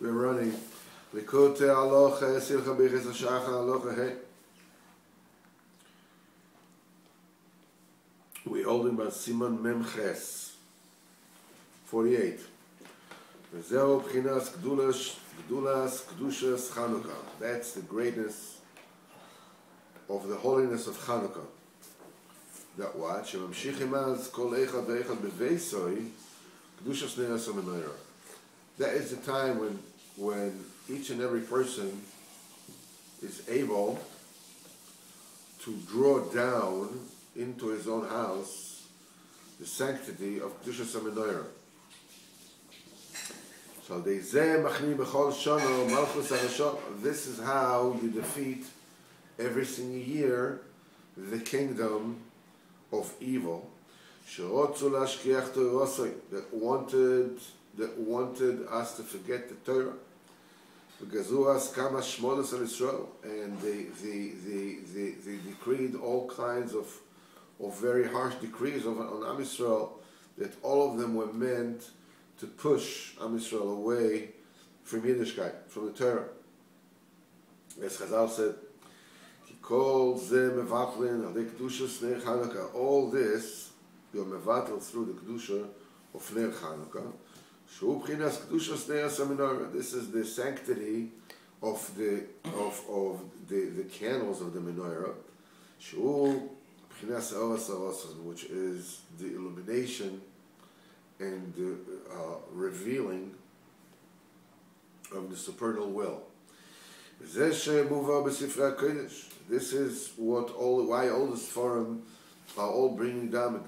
We're running. Likutei Halacha Silcha B'Ches Hashachar Halacha Hey. We're holding by Siman Memches 48. V'zeu B'chinas Gdulas Kedushas Chanukah. That's the greatness of the holiness of Chanukah. That what? Shemamshichim az kol echad ve'echad b'veisoi Kedushas Neras HaMenorah. That is the time when each and every person is able to draw down into his own house the sanctity of Kedushas HaMenorah. So this is how you defeat every single year the kingdom of evil that wanted us to forget the Torah. And they decreed all kinds of very harsh decrees on Am Yisrael, that all of them were meant to push Am Yisrael away from Yiddishkeit, from the Torah. As Chazal said, all this you're mevatel through the kedusha of Ner Chanukah. This is the sanctity of the candles of the menorah, which is the illumination and the revealing of the supernal will. This is why all the Sfarim are all bringing down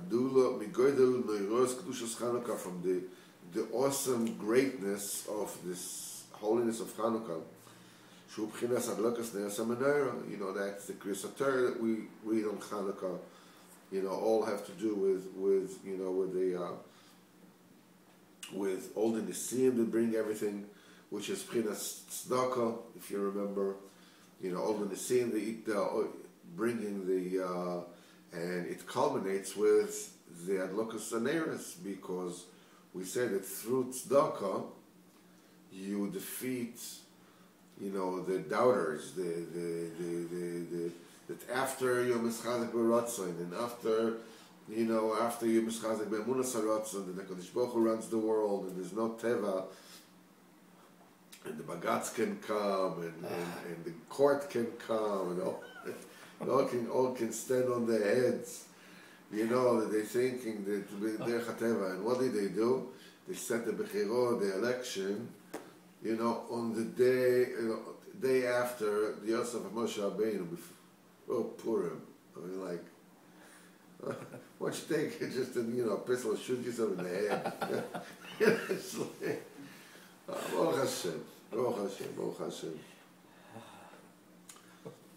from the awesome greatness of this holiness of Chanukah. You know, that's the Kriyas Torah that we read on Chanukah. You know, all have to do with all the Nisim that bring everything, which is Pchinas Tzedakah, if you remember. You know, all the Nisim that bringing the and it culminates with the Adlokas Aneres, because we say that through Tzedakah you defeat, you know, the doubters, that after you're Mischazek B'Ratzon, and after you're Mischazek B'Emunas HaRatzon, and the Kadosh Baruch Hu runs the world, and there's no Teva, and the Bagatz can come, and the court can come, and all can stand on their heads. You know, that they're thinking that they're Chateva. And what did they do? They set the Bechirot, the election, you know, on the day after the Yosef of Moshe Rabbeinu, before Purim. I mean, like, why don't you take just a pistol and shoot yourself in the head? It's like, Baruch Hashem, Baruch Hashem, Baruch Hashem.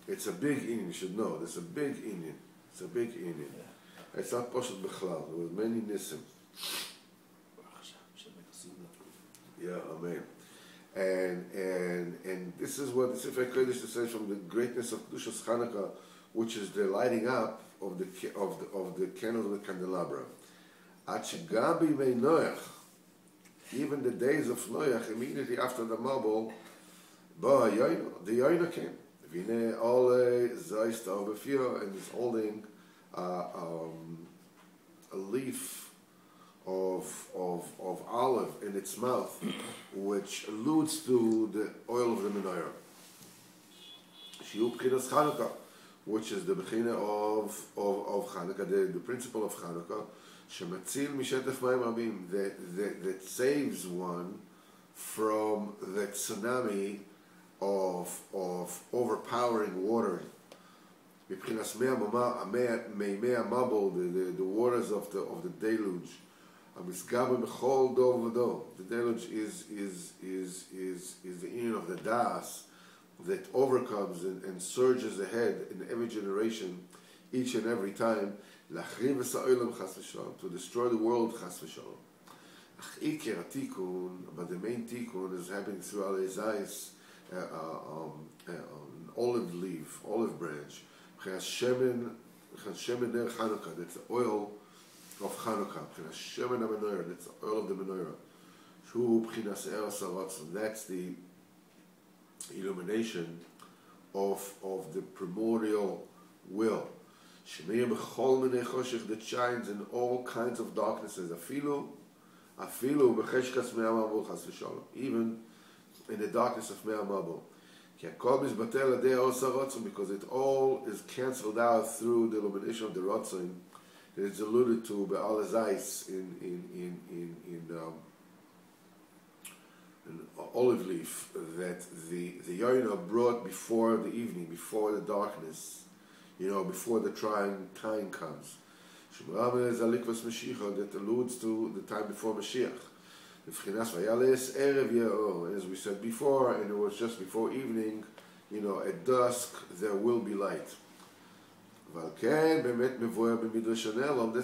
It's a big inyan, you should know. It's a big inyan. It's a big inyan. Yeah. It's not Poshet Bechlal. There was many Nisim. Yeah, Amen. And this is what the Sefer Kodesh says from the greatness of Kedushas Chanukah, which is the lighting up of the candle of the candelabra. Gabi Mei Noach, even the days of Noach, immediately after the Mabul, the Yoina came. And he's holding a leaf of olive in its mouth, which alludes to the oil of the menorah. Shiu B'chinas Chanukah, which is the B'china of Chanukah, the principle of Chanukah, Shematzil Mishetef Mayim Rabim, that saves one from the tsunami of overpowering water. The waters of the deluge. The deluge is the union of the das that overcomes and surges ahead in every generation, each and every time, to destroy the world, but the main tikkun is happening through Aleizais, an olive leaf, olive branch. Shemen ner Chanukah, that's the oil of Chanukah. Shemen ha-menorah, that's the oil of the menorah. Shu B'chinas Eros HaRotzon. That's the illumination of the primordial will. Shemeir B'chol Minei Choshech, that shines in all kinds of darknesses. Afilu B'cheshkas Mei HaMabul Chas V'Sholom. Even in the darkness of Mei HaMabul. Because it all is cancelled out through the illumination of the Rotzon. It's alluded to by Alazais in olive leaf, that the Yoina brought before the evening, before the darkness, before the trying time comes. That alludes to the time before Mashiach. As we said before, and it was just before evening, at dusk there will be light. This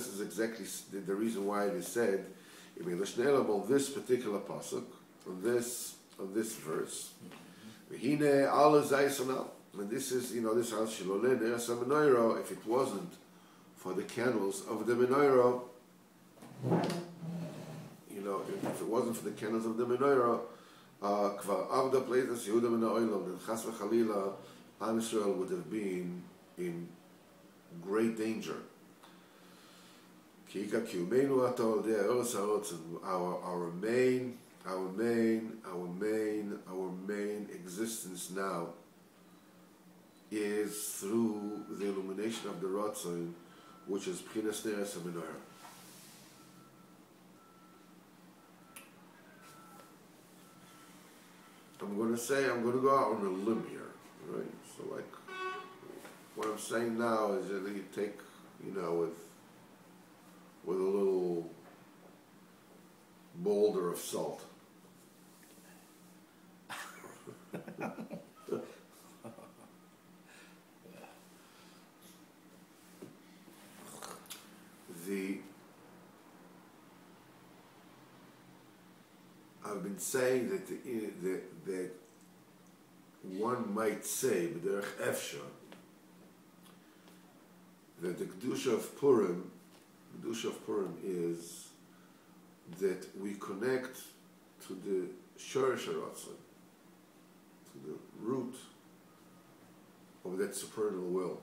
is exactly the reason why it is said on this particular pasuk, on this verse. And this is, this house, if it wasn't for the candles of the menorah, if it wasn't for the candles of the menorah, kvar avda places Yehuda min ha'olam, then chas v'chalila, Am Yisrael would have been in great danger. Our main existence now is through the illumination of the Ratzon, which is B'chinas Neres HaMenorah. I'm going to go out on a limb here, right? So like, what I'm saying now is that you take, with a little boulder of salt. I've been saying that that one might say, b'derech efsha, that the Kedusha of Purim is that we connect to the Shoresh HaRatzon, to the root of that supernal will,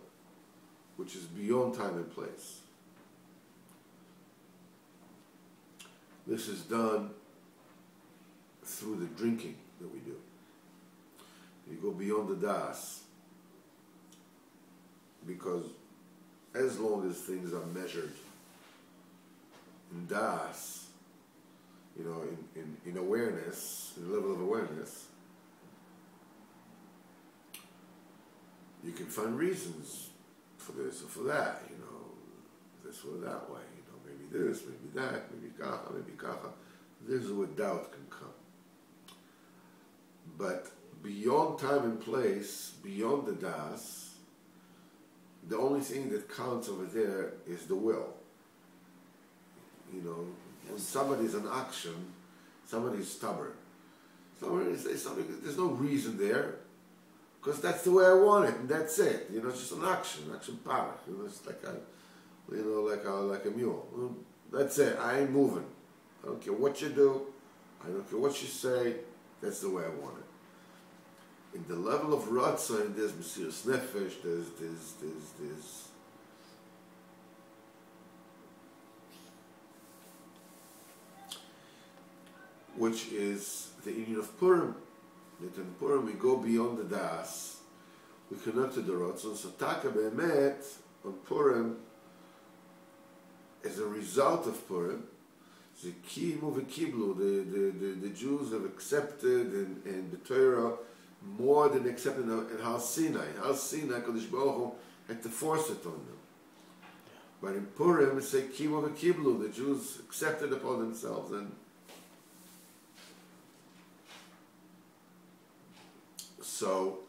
which is beyond time and place. This is done through the drinking that we do. You go beyond the das, because as long as things are measured in das, in awareness, in the level of awareness, you can find reasons for this or for that, this or that way, maybe this, maybe that, maybe kacha. This is where doubt can come. But beyond time and place, beyond the das, the only thing that counts over there is the will. When somebody's in action, somebody's stubborn. Somebody says something, there's no reason there, because that's the way I want it, and that's it. It's just an action power. It's like a mule. That's it. I ain't moving. I don't care what you do. I don't care what you say. That's the way I want it. In the level of Ratzon, there's Mesiras Nefesh, there's which is the union of Purim. That in Purim we go beyond the das, we connect to the Ratzon. So Taka Be'emet on Purim, as a result of Purim, the Jews have accepted and the Torah more than accepted in Har Sinai. Har Sinai, Kadosh Baruch Hu had to force it on them. But in Purim, it's like Kimu v'Kiblu, the Jews accepted upon themselves. And so,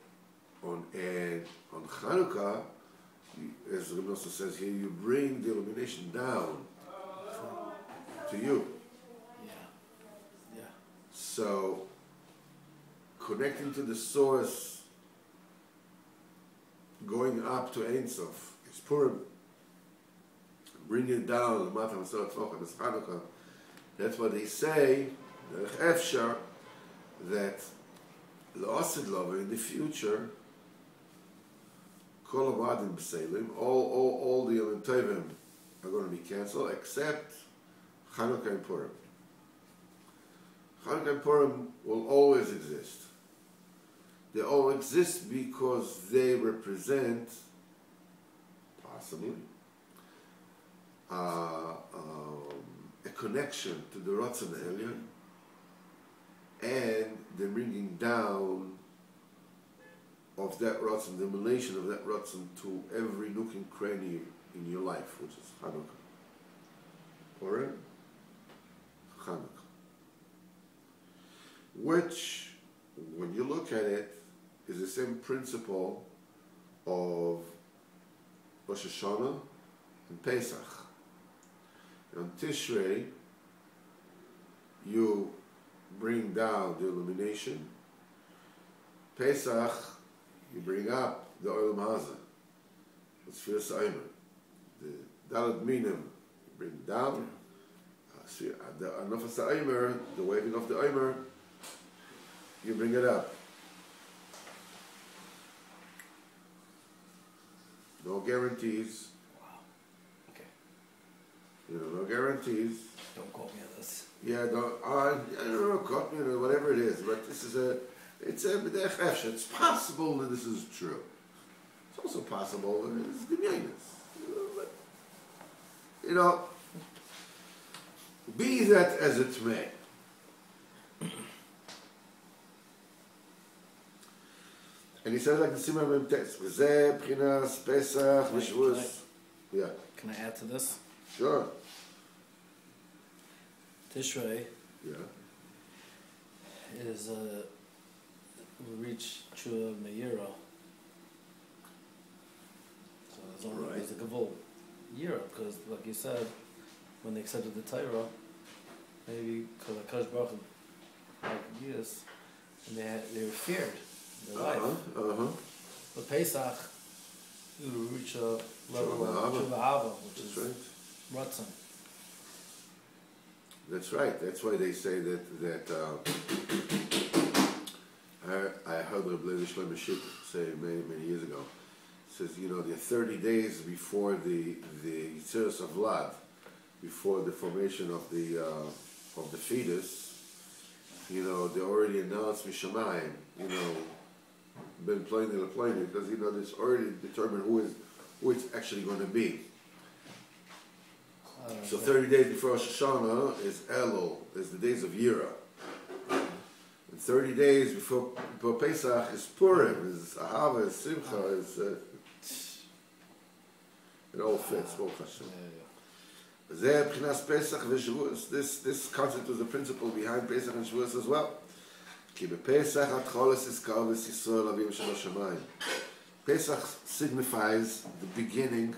on Chanukah, as Rabbi Nosson says here, you bring the illumination down to you. So, connecting to the source, going up to Ein Sof, is Purim. Bringing it down, the Matam Sarah Tzvach, and Chanukah. That's what they say, Hashachar, that L'Osid Lover in the future, Kol Avadim B'Selim, all the Yom Tovim are going to be cancelled except Chanukah and Purim. Chanukah and Purim will always exist. They all exist because they represent, possibly, a connection to the Ratzon Elyon and the bringing down of that Ratzon, the emanation of that Ratzon to every nook and cranny in your life, which is Hanukkah. Purim, Hanukkah. Which, when you look at it, is the same principle of Rosh Hashanah and Pesach. On Tishrei, you bring down the illumination. Pesach, you bring up the Olam Hazeh. It's Sfiras Eimer. The Dalet Minim, you bring down. The Anofas Eimer, the waving of the Eimer, you bring it up. No guarantees. Wow. Okay. You know, no guarantees. Don't quote me on this. Yeah, I don't know, quote me, whatever it is, but this is it's b'derech efshar. It's possible that this is true. It's also possible that it's gemeinus. You know, be that as it may. And he says like the Simon Mem text, V'zeh Pchinas Pesach V'Shavuos. Yeah. Can I add to this? Sure. Tishrei. Yeah. Is we reach Chua Meira. So there's only there's a Gavul year because, like you said, when they accepted the Torah, maybe because Hakadosh Baruch Hu, like years, and they were feared in their life. But Pesach, you reach a level of Chua Hava, which is Ratzon. That's right. That's why they say that I heard Rabbi Levi Shlomo Shik say many years ago. Says, you know, there are 30 days before the Yitziras of Vlad, before the formation of the fetus. You know, they already announced Mishamayim. You know, Ben Pliny La Pliny, because you know it's already determined who it's actually going to be. So 30 days before Rosh Hashanah is Elul, is the days of Yira. And 30 days before Pesach is Purim, is Ahava, is Simcha, is it all fits, Baruch Hashem. This concept was the principle behind Pesach and Shavuos as well. Pesach signifies the beginning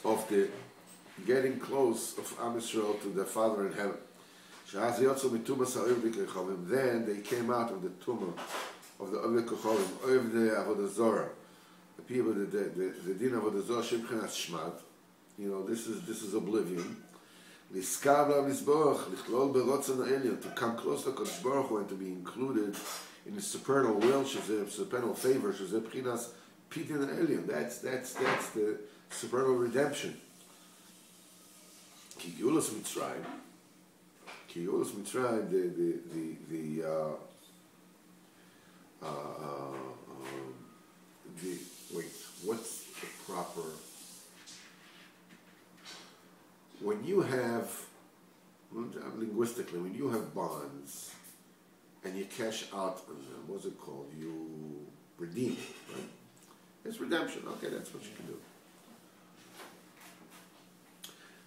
of the getting close of Am Yisrael to their Father in heaven. Then they came out of the tumor of the Avnei Kochovim, of the Avodah Zorah. The people, the din of Avodah Zorah, Shemchenat Shmad. You know, this is oblivion. To come close to Kodesh Baruch Hu and to be included in the supernal will, the supernal favor, that's the supernal redemption. Ki Geulas Mitzrayim, what's the proper? When you have, linguistically, when you have bonds and you cash out on them, what's it called? You redeem, right? It's redemption. Okay, that's what you can do.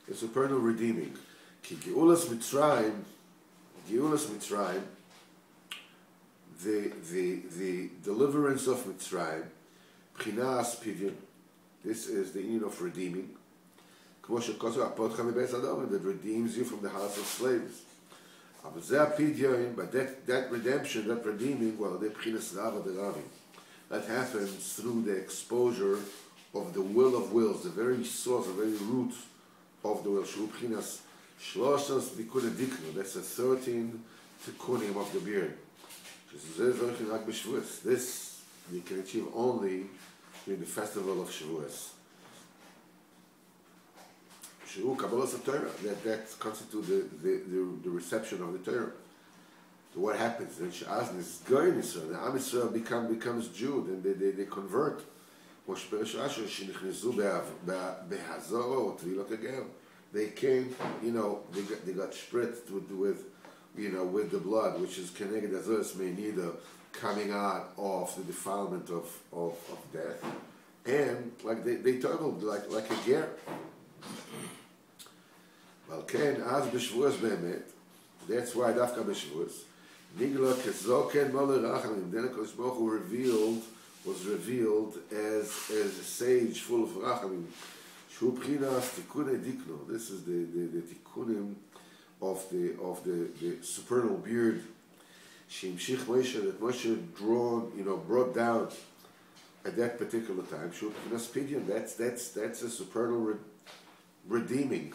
It's supernal redeeming. Ki Geulas Mitzrayim, the deliverance of Mitzrayim, Pchinas Pidyon, this is the union of redeeming. That redeems you from the house of slaves. But that redemption, that redeeming, that happens through the exposure of the will of wills, the very source, the very root of the will. Shloshos Tikkunei Dikno, that's the 13 Tikkunim of the beard. This you can achieve only during the festival of Shavuos. Shavu Kabbalas Torah, that constitutes the reception of the Torah. So what happens? Then Sha'az is going Israel, the Am Yisrael becomes Jew, and they convert. They came, they got spritzed with the blood, which is Keneged Azoros Meinida, coming out of the defilement of death, and like they totaled like a ger. Well, Ken Az b'Shavuos Be'emet. That's why Dafka b'Shavuos. Nigla Kezoken Moler Rachamim. Then HaKadosh Baruch Hu was revealed as a sage full of Rachamim. Shu B'chinas Tikkunei Dikno. This is the Tikkunim of the supernal beard. Shimshich Moshe, that Moshe brought down at that particular time. Shu B'chinas Pidyon. That's a supernal redeeming.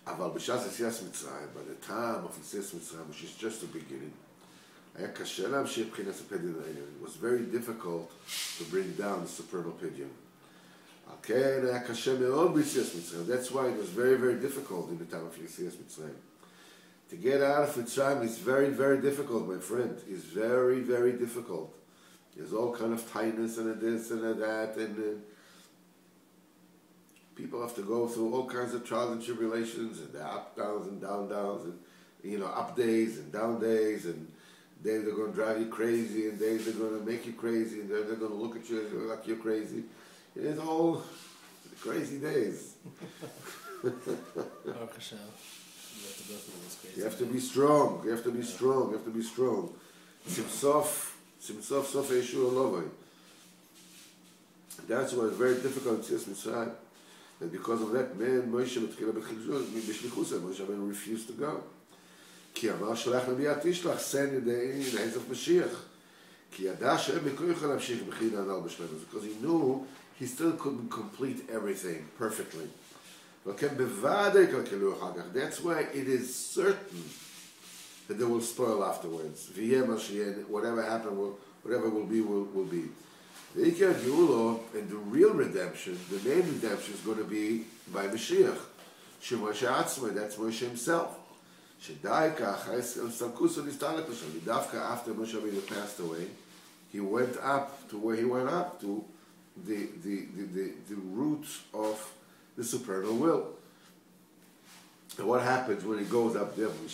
Aval b'shas Yetzias Mitzrayim, by the time of Yetzias Mitzrayim, which is just the beginning, it was very difficult to bring down the supernal pidyon. That's why it was very, very difficult in the time of Yetzias Mitzrayim. To get out of Mitzrayim is very, very difficult, my friend. It's very, very difficult. There's all kind of tightness and a this and a that, and people have to go through all kinds of trials and tribulations, and the up downs and down downs, and up days and down days, and days they're going to drive you crazy, and days they're going to make you crazy, and they're going to look at you like you're crazy. It's all crazy days. You have to be strong. You have to be strong. You have to be strong. Simsof Yeshua Lovay. That's why it's very difficult to see Mitzrayim. And because of that, man, Moshe refused to go. Ki amar shalach nabi atishlach, send in the hands of Mashiach. Ki yada she'em b'koycha lamshich b'china anal b'shlemus, because he knew he still couldn't complete everything perfectly. That's why it is certain that they will spoil afterwards. Whatever happened, whatever will be, will be. The Ikar Geula and the real redemption, the main redemption, is going to be by Mashiach. Shemoshe Atzmai, that's Moshe himself. After Moshe Rabbeinu passed away, he went up to where he went up to, the roots of the supernal will. And what happens when he goes up there? And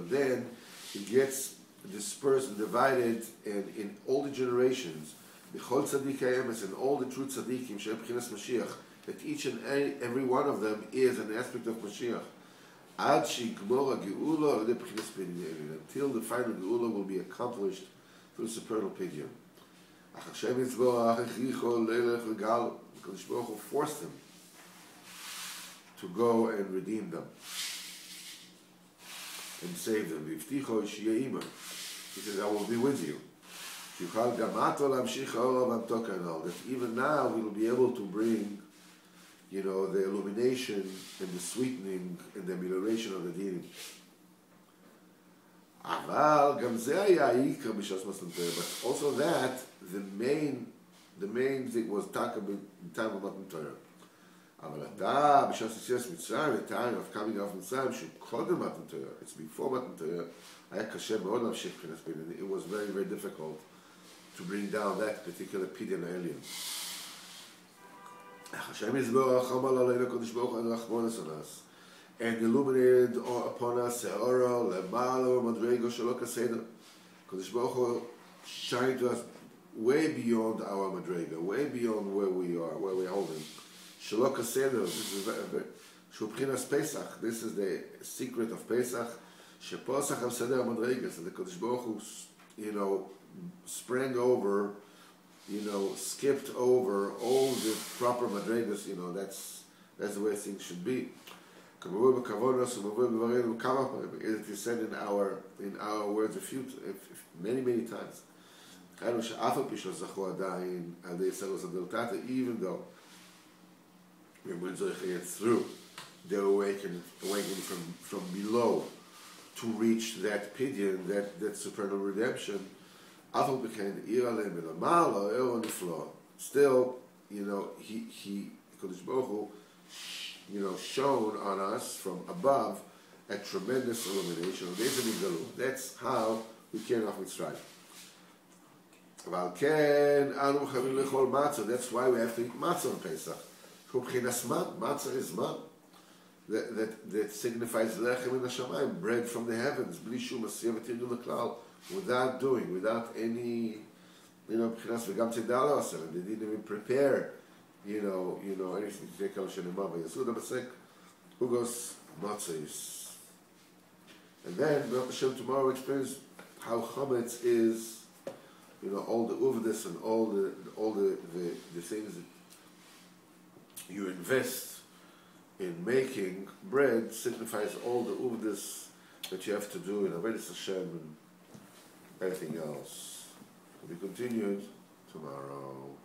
then he gets dispersed and divided in all the generations, and all the true tzaddikim, that each and every one of them is an aspect of Mashiach. Until the final geula will be accomplished through supernal pidyon. Because Baruch Hu forced them to go and redeem them and save them. He says, I will be with you. That even now we will be able to bring, the illumination and the sweetening and the amelioration of the dinim. But also that, the main thing was talk about the time of Matan Torah. The time of coming out of Mitzrayim, it's before Matan Torah. It was very, very difficult to bring down that particular pidyon alien. And illuminated upon us Kodesh Baruch Hu shining to us way beyond our madrega, way beyond where we are, where we're holding. Shalok HaSeder, this is Shubchinas Pesach, this is the secret of Pesach. Sheposach HaSeder Madregas, and the Kodesh Baruch Hu, sprang over, skipped over all the proper madregas, that's the way things should be. It is said in our words many, many times. Even though we will get through the awakening from below to reach that pidyon, that supernal redemption. Still, he Kodesh Baruch Hu, shown on us from above a tremendous illumination. That's how we came off Mitzrayim. That's why we have to eat matzah on Pesach. Matzah is man. That signifies lechem in Hashamayim, bread from the heavens, bli shum asiyah v'tirdu l'klal, without any, b'chinas v'gam tzedalo asel. They didn't even prepare, anything to take al shenema v'yasuda b'sek, ugos matzahis. And then, B'nai Hashem, tomorrow we experience how chametz is, all the uvdas and all the things that you invest in making bread signifies all the uvdas that you have to do in Avodas Hashem and everything else. To be continued tomorrow.